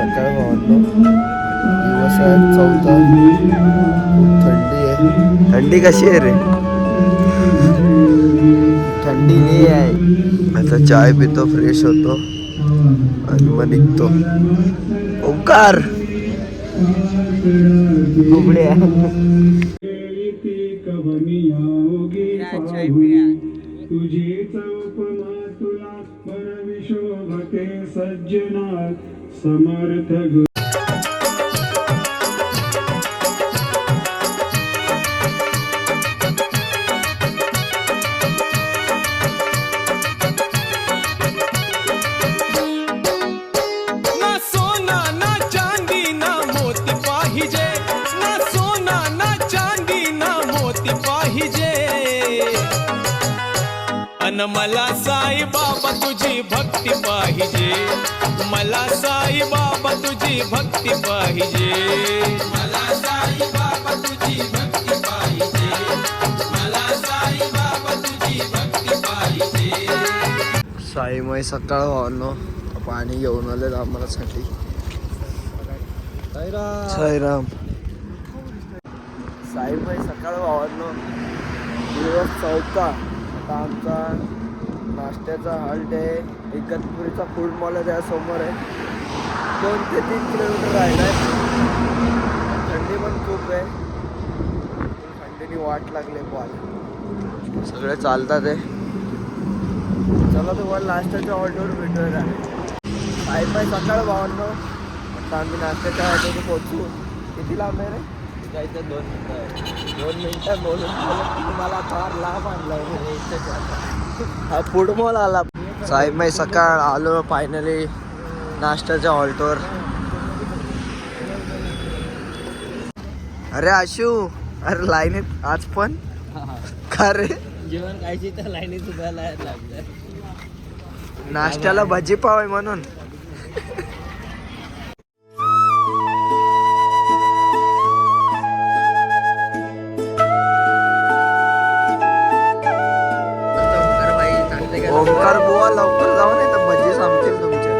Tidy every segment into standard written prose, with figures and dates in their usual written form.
सकाळ भावांनो, दिवस आहे 14. खूप थंडी आहे. थंडी कशी आहे रे? थंडी नाही आहे. आता चाय पितो, फ्रेश होतो आणि मग निघतो. ओंकार घुबड्या तुझी उपमा तुला परविशोभते सज्जना समर्थ ना सोना ना चांदी ना मोती पाहिजे, ना सोना ना चांदी ना मोती पाहिजे, अन मला साई बाबा तुझी भक्ती पाहिजे, मला साई बाबा तुझी भक्ती पाहिजे, मला साई बाबा तुझी भक्ती पाहिजे, मला साई बाबा तुझी भक्ती पाहिजे. साईमय सकाळ भावांनो, पाणी घेऊन आले आम्हालासाठी. साईराम. साईमय सकाळ भावांनो, दिवस 14. आता आमचा नाश्त्याचा हॉल्ट आहे. इगतपुरीचा फूड मॉल आहे, त्यासमोर आहे. 2 ते 3 किलोमीटर राहिला आहे. थंडी पण खूप आहे. थंडीने वाट लागले पाल. सगळे चालतात आहे. चला तुम्हाला नाश्त्याच्या हॉल्टवर भेटूया. साईमय सकाळ भावांनो, आता आम्ही नाश्त्याच्या हॉल्टवर पोहोचू. किती लांब आहे रे? जायचं 2 मिनटं. 2 मिनटं बोलून तुम्हाला फार लांब आणलं. हा फूड मॉल आला. साईमय सकाळ आलो फायनली नाश्त्याच्या हॉल्टवर. अरे आशू, अरे लाईनीत आज पण का रे? जेवण खायची तर लाईनीत उभा लागलं. नाश्त्याला भजी पाव आहे म्हणून. ओंकार बुवा लवकर जाऊ नाही तर भजी संपतील तुमच्या.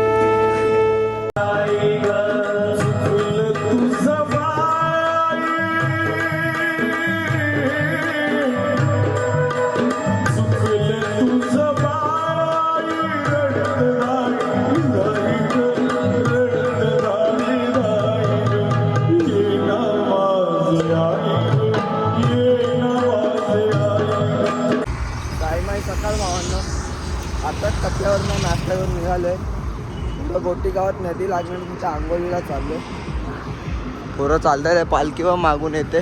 साईमाई सकाळ भावांनो, आताच टप्प्यावरनं नाश्ता करून निघालोय. पुढं गोटी गावात नदी लागणार, तुमच्या आंघोळीला चाललो. पोरं चालतात, पालखी व मागून येते.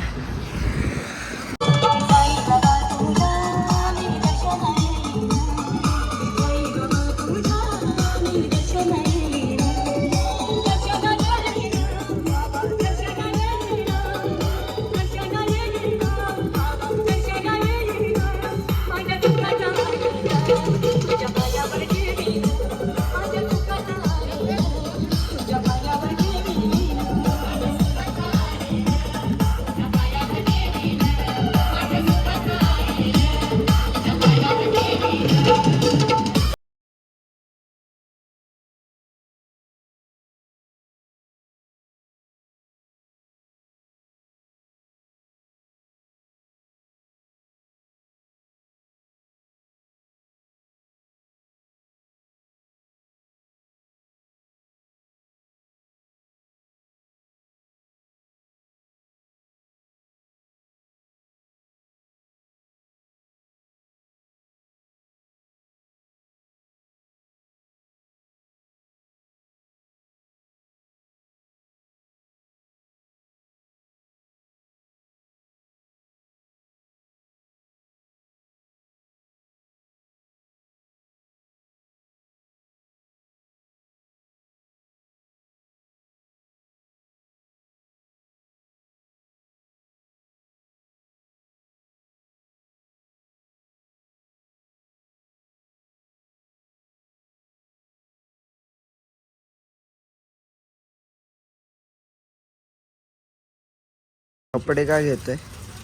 कपडे काय घेतोय?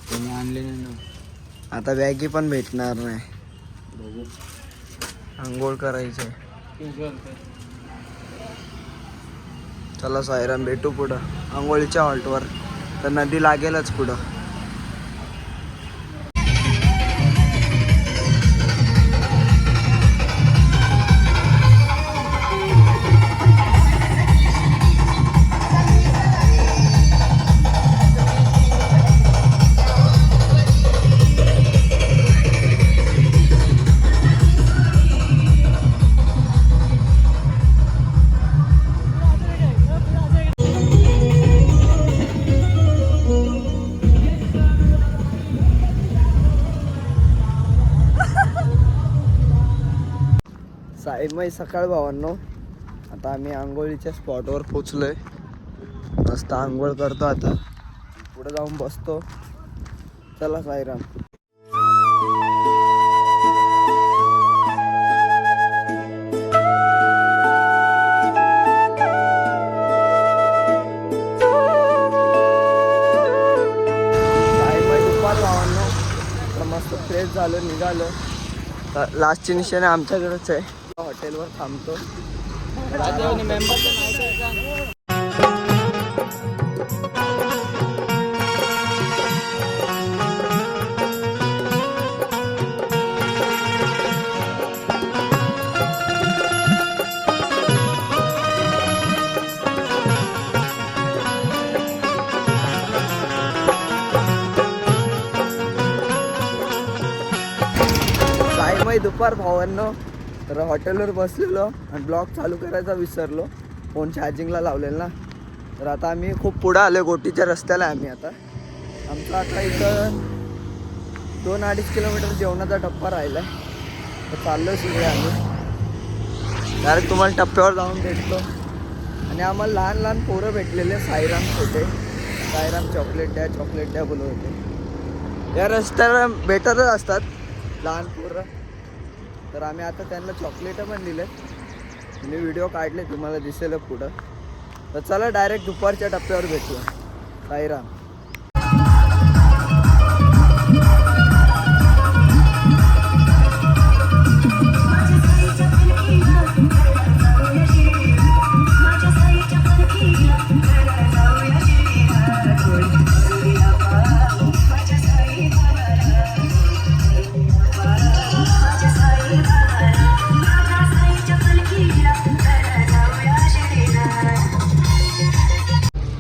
त्यांनी आणले नाही ना. आता बॅगी पण भेटणार नाही. बघू. आंघोळ करायचंय. चला साईराम, भेटू पुढं आंघोळीच्या हॉल्टवर. तर नदी लागेलच पुढं. साईमय सकाळ भावांनो, आता आम्ही आंघोळीच्या स्पॉटवर पोचलोय. मस्त आंघोळ करतो आता, पुढे जाऊन बसतो. चला साईराम. साईमय दुपार भावांनो, तर मस्त फ्रेश झालं, निघालो. तर लास्टची निशाणे आमच्याकडेच आहे. हॉटेलवर थांबतो. साईमय दुपार भावांनो, तर हॉटेलवर बसलेलो आणि ब्लॉग चालू करायचा विसरलो. फोन चार्जिंगला लावलेला ना. तर आता आम्ही खूप पुढं आलो, गोटीच्या रस्त्याला आहे आम्ही आता. आमचा आता इथं 2-2.5 किलोमीटर जेवणाचा टप्पा राहिला आहे. तर चाललो सगळे आम्ही. डायरेक्ट तुम्हाला टप्प्यावर जाऊन भेटतो. आणि आम्हाला लहान लहान पोरं भेटलेले, साईराम छोटे. साईराम चॉकलेट द्या बोलत होते. या रस्त्याला भेटतच असतात लहान पोरं. तर आम्ही आता त्यांना चॉकलेटं पण दिले. मी व्हिडिओ काढले, तुम्हाला दिसेल पुढं. तर चला डायरेक्ट दुपारच्या टप्प्यावर भेटूया. साईराम.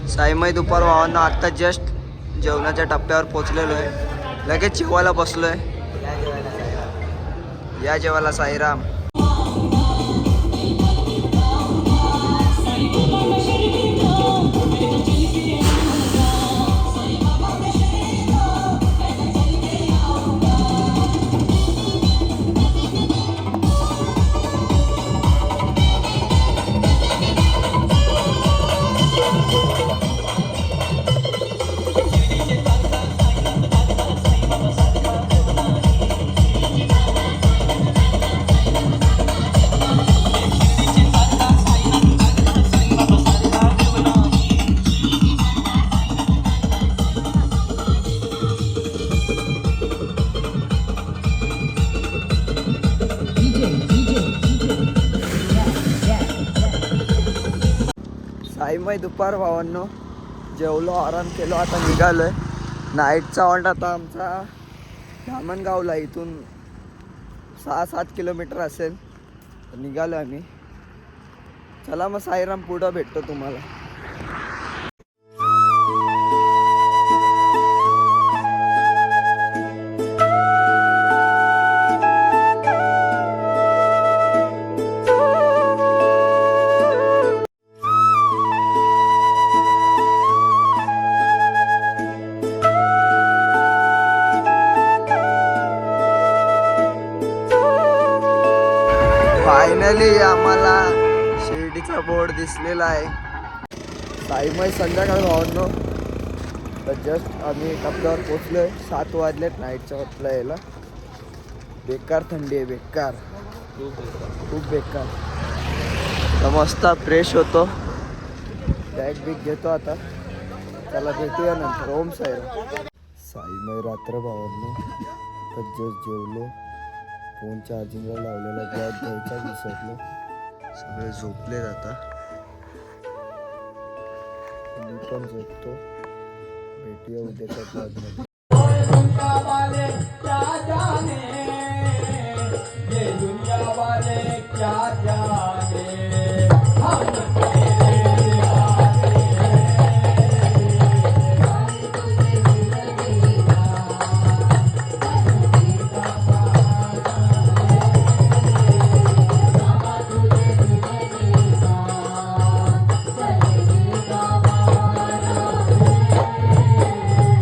साईमय दुपार भावांना आत्ता जस्ट जेवणाच्या टप्प्यावर पोचलेलो आहे. लगेच जेवायला बसलो आहे. या जेवायला साईराम. साईमय दुपार भावांनो, जेवलो, आराम केलो, आता निघालोय. नाईटचा हॉल्ट आता आमचा धामणगावला, इथून 6-7 किलोमीटर असेल. तर निघालो आम्ही. चला मग साईराम, पुढं भेटतो तुम्हाला. फायनली आम्हाला शिर्डीचा बोर्ड दिसलेला आहे. साईमय संध्याकाळ भावांनो, तर जस्ट आम्ही टप्प्यावर पोचलोय. 7 वाजलेत नाईटच्या हॉटला यायला. बेकार थंडी आहे, बेकार, खूप बेकार. तर मस्त फ्रेश होतो, बॅग बिग घेतो आता. चला भेटूया नंतर. ओम साईराम. साईमय रात्र भावांनो, तर जस्ट जेवलो, फोन चार्जिंगला लावलेला, ब्लॉग घ्यायचा विसरलो. सगळे झोपलेत आता. मी पण झोपतो. भेटूया उद्याच्या ब्लॉगमध्ये.